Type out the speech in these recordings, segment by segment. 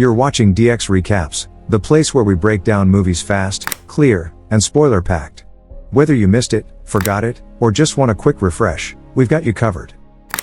You're watching DX Recaps, the place where we break down movies fast, clear, and spoiler-packed. Whether you missed it, forgot it, or just want a quick refresh, we've got you covered.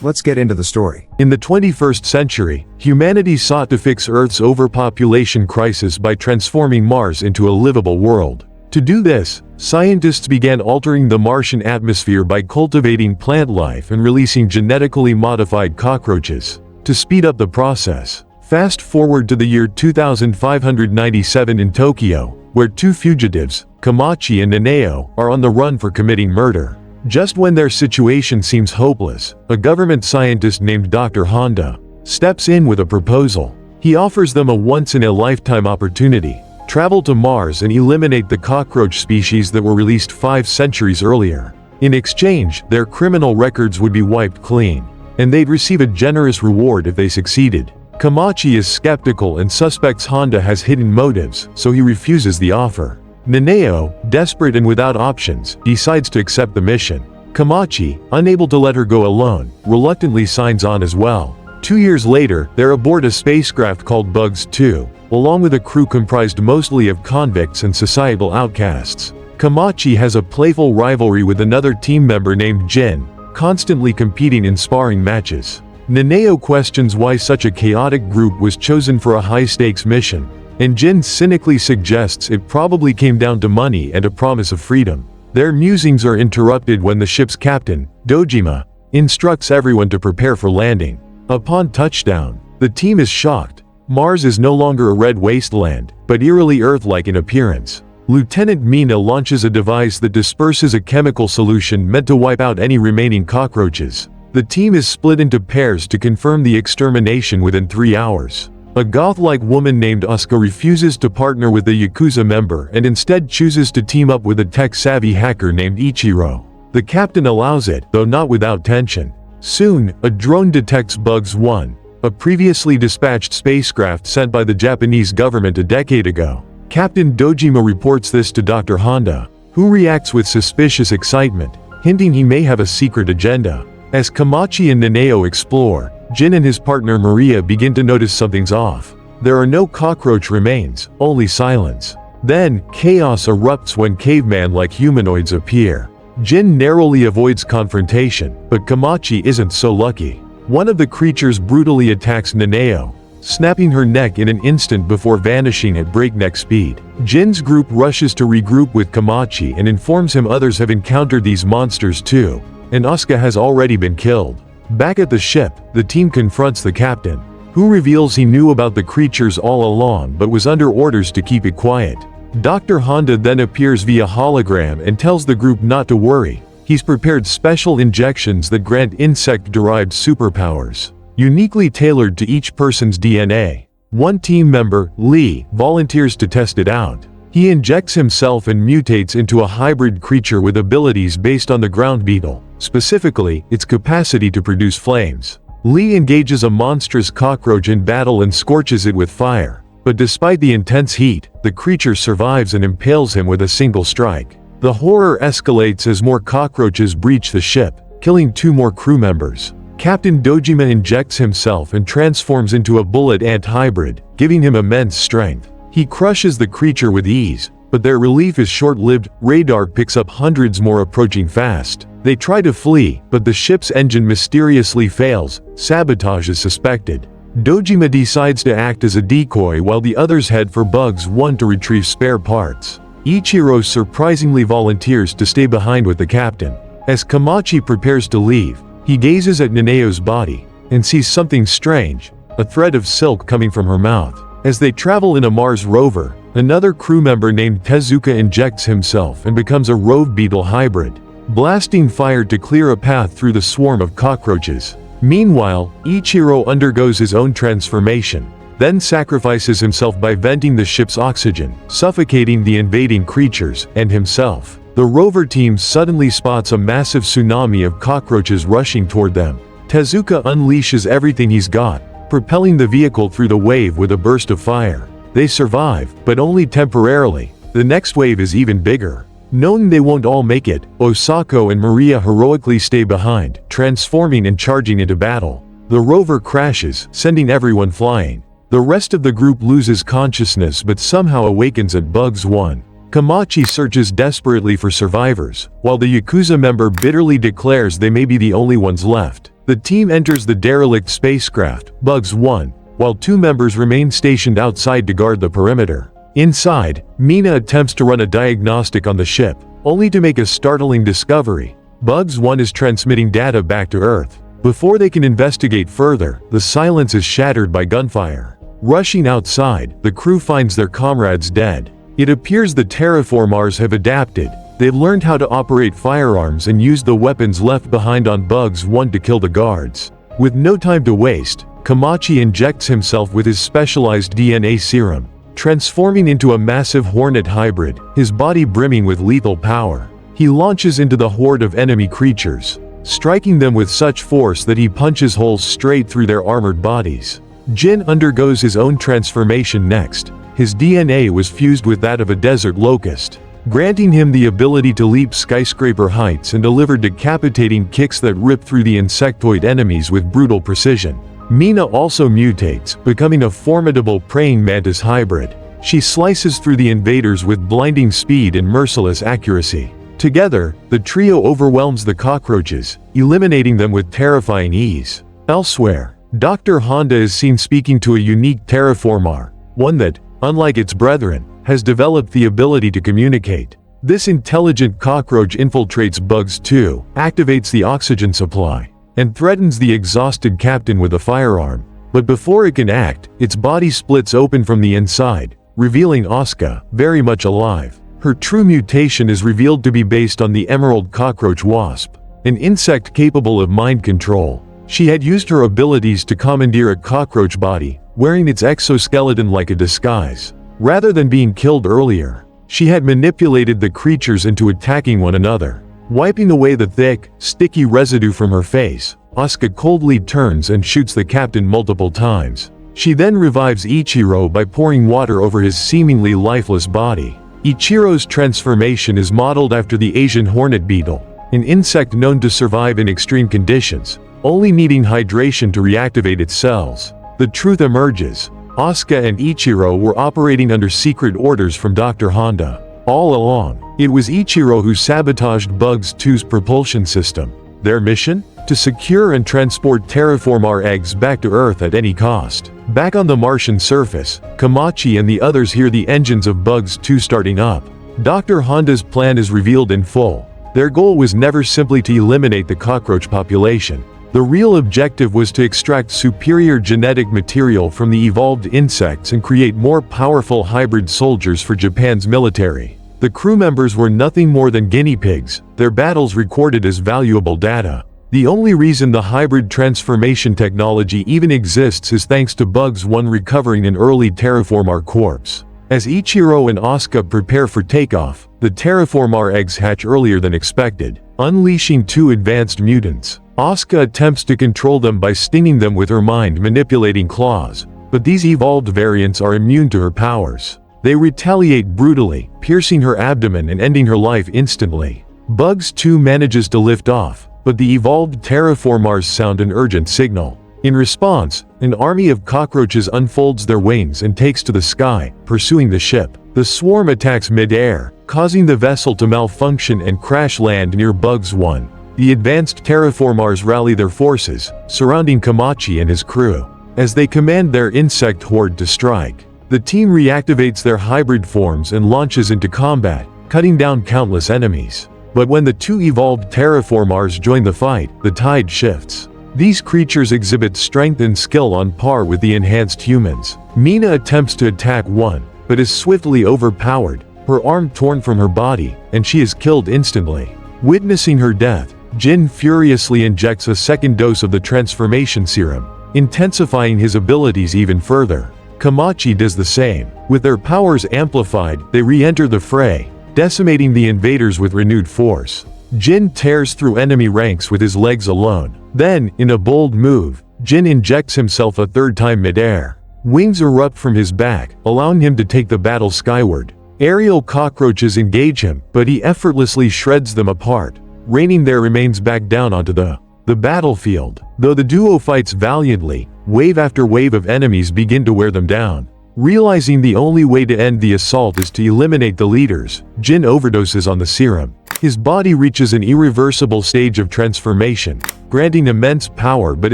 Let's get into the story. In the 21st century, humanity sought to fix Earth's overpopulation crisis by transforming Mars into a livable world. To do this, scientists began altering the Martian atmosphere by cultivating plant life and releasing genetically modified cockroaches. To speed up the process, fast forward to the year 2597 in Tokyo, where two fugitives, Kamachi and Naneo, are on the run for committing murder. Just when their situation seems hopeless, a government scientist named Dr. Honda steps in with a proposal. He offers them a once-in-a-lifetime opportunity: travel to Mars and eliminate the cockroach species that were released 5 centuries earlier. In exchange, their criminal records would be wiped clean, and they'd receive a generous reward if they succeeded. Kamachi is skeptical and suspects Honda has hidden motives, so he refuses the offer. Naneo, desperate and without options, decides to accept the mission. Kamachi, unable to let her go alone, reluctantly signs on as well. 2 years later, they're aboard a spacecraft called Bugs 2, along with a crew comprised mostly of convicts and societal outcasts. Kamachi has a playful rivalry with another team member named Jin, constantly competing in sparring matches. Naneo questions why such a chaotic group was chosen for a high-stakes mission, and Jin cynically suggests it probably came down to money and a promise of freedom. Their musings are interrupted when the ship's captain, Dojima, instructs everyone to prepare for landing. Upon touchdown, the team is shocked. Mars is no longer a red wasteland, but eerily Earth-like in appearance. Lieutenant Mina launches a device that disperses a chemical solution meant to wipe out any remaining cockroaches. The team is split into pairs to confirm the extermination within 3 hours. A goth-like woman named Asuka refuses to partner with the Yakuza member and instead chooses to team up with a tech-savvy hacker named Ichiro. The captain allows it, though not without tension. Soon, a drone detects Bugs 1, a previously dispatched spacecraft sent by the Japanese government a decade ago. Captain Dojima reports this to Dr. Honda, who reacts with suspicious excitement, hinting he may have a secret agenda. As Kamachi and Naneo explore, Jin and his partner Maria begin to notice something's off. There are no cockroach remains, only silence. Then, chaos erupts when caveman-like humanoids appear. Jin narrowly avoids confrontation, but Kamachi isn't so lucky. One of the creatures brutally attacks Naneo, snapping her neck in an instant before vanishing at breakneck speed. Jin's group rushes to regroup with Kamachi and informs him others have encountered these monsters too, and Asuka has already been killed. Back at the ship, the team confronts the captain, who reveals he knew about the creatures all along but was under orders to keep it quiet. Dr. Honda then appears via hologram and tells the group not to worry. He's prepared special injections that grant insect-derived superpowers, uniquely tailored to each person's DNA. One team member, Lee, volunteers to test it out. He injects himself and mutates into a hybrid creature with abilities based on the ground beetle, specifically, its capacity to produce flames. Lee engages a monstrous cockroach in battle and scorches it with fire, but despite the intense heat, the creature survives and impales him with a single strike. The horror escalates as more cockroaches breach the ship, killing 2 more crew members. Captain Dojima injects himself and transforms into a bullet ant hybrid, giving him immense strength. He crushes the creature with ease, but their relief is short-lived. Radar picks up hundreds more approaching fast. They try to flee, but the ship's engine mysteriously fails. Sabotage is suspected. Dojima decides to act as a decoy while the others head for Bugs 1 to retrieve spare parts. Ichiro surprisingly volunteers to stay behind with the captain. As Kamachi prepares to leave, he gazes at Naneo's body and sees something strange, a thread of silk coming from her mouth. As they travel in a Mars rover, another crew member named Tezuka injects himself and becomes a rove beetle hybrid, blasting fire to clear a path through the swarm of cockroaches. Meanwhile, Ichiro undergoes his own transformation, then sacrifices himself by venting the ship's oxygen, suffocating the invading creatures and himself. The rover team suddenly spots a massive tsunami of cockroaches rushing toward them. Tezuka unleashes everything he's got, propelling the vehicle through the wave with a burst of fire. They survive, but only temporarily. The next wave is even bigger. Knowing they won't all make it, Osako and Maria heroically stay behind, transforming and charging into battle. The rover crashes, sending everyone flying. The rest of the group loses consciousness but somehow awakens at Bugs 1. Komachi searches desperately for survivors, while the Yakuza member bitterly declares they may be the only ones left. The team enters the derelict spacecraft, Bugs 1, while 2 members remain stationed outside to guard the perimeter. Inside, Mina attempts to run a diagnostic on the ship, only to make a startling discovery. Bugs 1 is transmitting data back to Earth. Before they can investigate further, the silence is shattered by gunfire. Rushing outside, the crew finds their comrades dead. It appears the Terraformars have adapted. They've learned how to operate firearms and use the weapons left behind on Bugs 1 to kill the guards. With no time to waste, Komachi injects himself with his specialized DNA serum, transforming into a massive hornet hybrid, his body brimming with lethal power. He launches into the horde of enemy creatures, striking them with such force that he punches holes straight through their armored bodies. Jin undergoes his own transformation next. His DNA was fused with that of a desert locust, granting him the ability to leap skyscraper heights and deliver decapitating kicks that rip through the insectoid enemies with brutal precision. Mina also mutates, becoming a formidable praying mantis hybrid. She slices through the invaders with blinding speed and merciless accuracy. Together, the trio overwhelms the cockroaches, eliminating them with terrifying ease. Elsewhere, Dr. Honda is seen speaking to a unique terraformar, one that, unlike its brethren, has developed the ability to communicate. This intelligent cockroach infiltrates Bugs 2, activates the oxygen supply, and threatens the exhausted captain with a firearm. But before it can act, its body splits open from the inside, revealing Asuka, very much alive. Her true mutation is revealed to be based on the emerald cockroach wasp, an insect capable of mind control. She had used her abilities to commandeer a cockroach body, wearing its exoskeleton like a disguise. Rather than being killed earlier, she had manipulated the creatures into attacking one another. Wiping away the thick, sticky residue from her face, Asuka coldly turns and shoots the captain multiple times. She then revives Ichiro by pouring water over his seemingly lifeless body. Ichiro's transformation is modeled after the Asian hornet beetle, an insect known to survive in extreme conditions, only needing hydration to reactivate its cells. The truth emerges. Asuka and Ichiro were operating under secret orders from Dr. Honda. All along, it was Ichiro who sabotaged Bugs 2's propulsion system. Their mission? To secure and transport terraformar eggs back to Earth at any cost. Back on the Martian surface, Komachi and the others hear the engines of Bugs 2 starting up. Dr. Honda's plan is revealed in full. Their goal was never simply to eliminate the cockroach population. The real objective was to extract superior genetic material from the evolved insects and create more powerful hybrid soldiers for Japan's military. The crew members were nothing more than guinea pigs, their battles recorded as valuable data. The only reason the hybrid transformation technology even exists is thanks to Bugs 1 recovering an early terraformar corpse. As Ichiro and Asuka prepare for takeoff, the terraformar eggs hatch earlier than expected, unleashing 2 advanced mutants. Asuka attempts to control them by stinging them with her mind-manipulating claws, but these evolved variants are immune to her powers. They retaliate brutally, piercing her abdomen and ending her life instantly. Bugs 2 manages to lift off, but the evolved terraformars sound an urgent signal. In response, an army of cockroaches unfolds their wings and takes to the sky, pursuing the ship. The swarm attacks mid-air, causing the vessel to malfunction and crash land near Bugs 1. The advanced terraformars rally their forces, surrounding Komachi and his crew. As they command their insect horde to strike, the team reactivates their hybrid forms and launches into combat, cutting down countless enemies. But when the 2 evolved terraformars join the fight, the tide shifts. These creatures exhibit strength and skill on par with the enhanced humans. Mina attempts to attack one, but is swiftly overpowered, her arm torn from her body, and she is killed instantly. Witnessing her death, Jin furiously injects a second dose of the transformation serum, intensifying his abilities even further. Komachi does the same. With their powers amplified, they re-enter the fray, decimating the invaders with renewed force. Jin tears through enemy ranks with his legs alone. Then, in a bold move, Jin injects himself a 3rd time mid-air. Wings erupt from his back, allowing him to take the battle skyward. Aerial cockroaches engage him, but he effortlessly shreds them apart, raining their remains back down onto the The battlefield. Though the duo fights valiantly, wave after wave of enemies begin to wear them down. Realizing the only way to end the assault is to eliminate the leaders, Jin overdoses on the serum. His body reaches an irreversible stage of transformation, granting immense power but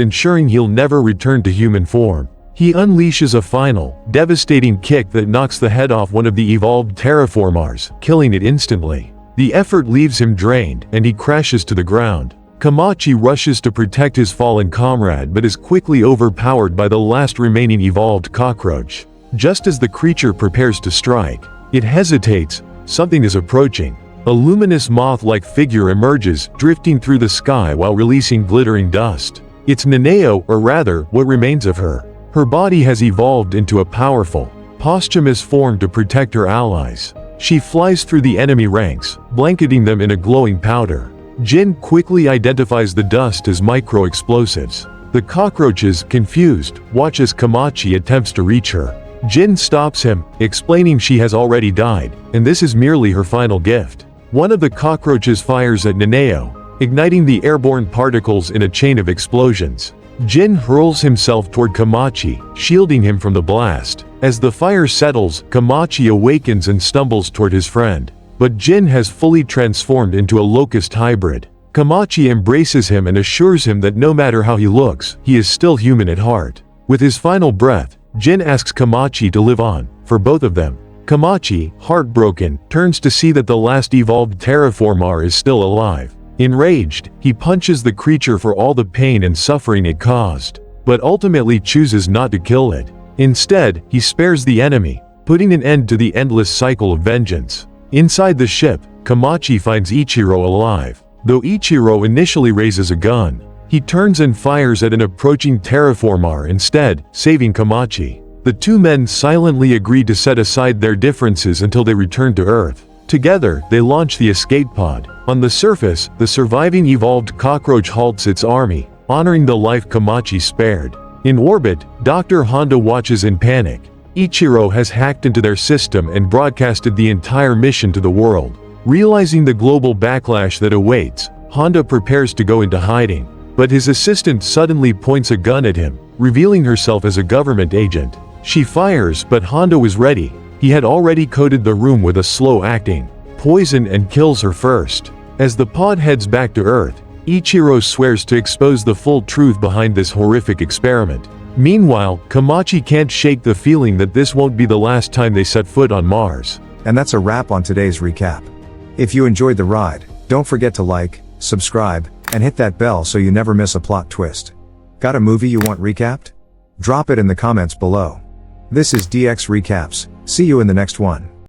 ensuring he'll never return to human form. He unleashes a final, devastating kick that knocks the head off one of the evolved Terraformars, killing it instantly. The effort leaves him drained, and he crashes to the ground. Kamachi rushes to protect his fallen comrade but is quickly overpowered by the last remaining evolved cockroach. Just as the creature prepares to strike, it hesitates. Something is approaching. A luminous moth-like figure emerges, drifting through the sky while releasing glittering dust. It's Naneo, or rather, what remains of her. Her body has evolved into a powerful, posthumous form to protect her allies. She flies through the enemy ranks, blanketing them in a glowing powder. Jin quickly identifies the dust as micro-explosives. The cockroaches, confused, watch as Kamachi attempts to reach her. Jin stops him, explaining she has already died, and this is merely her final gift. One of the cockroaches fires at Naneo, igniting the airborne particles in a chain of explosions. Jin hurls himself toward Kamachi, shielding him from the blast. As the fire settles, Kamachi awakens and stumbles toward his friend. But Jin has fully transformed into a locust hybrid. Kamachi embraces him and assures him that no matter how he looks, he is still human at heart. With his final breath, Jin asks Kamachi to live on, for both of them. Kamachi, heartbroken, turns to see that the last evolved Terraformar is still alive. Enraged, he punches the creature for all the pain and suffering it caused, but ultimately chooses not to kill it. Instead, he spares the enemy, putting an end to the endless cycle of vengeance. Inside the ship, Kamachi finds Ichiro alive. Though Ichiro initially raises a gun, he turns and fires at an approaching Terraformar instead, saving Kamachi. The two men silently agree to set aside their differences until they return to Earth. Together, they launch the escape pod. On the surface, the surviving evolved cockroach halts its army, honoring the life Kamachi spared. In orbit, Dr. Honda watches in panic. Ichiro has hacked into their system and broadcasted the entire mission to the world. Realizing the global backlash that awaits, Honda prepares to go into hiding. But his assistant suddenly points a gun at him, revealing herself as a government agent. She fires, but Honda was ready. He had already coated the room with a slow-acting poison and kills her first. As the pod heads back to Earth, Ichiro swears to expose the full truth behind this horrific experiment. Meanwhile, Kamachi can't shake the feeling that this won't be the last time they set foot on Mars. And that's a wrap on today's recap. If you enjoyed the ride, don't forget to like, subscribe, and hit that bell so you never miss a plot twist. Got a movie you want recapped? Drop it in the comments below. This is DX Recaps. See you in the next one.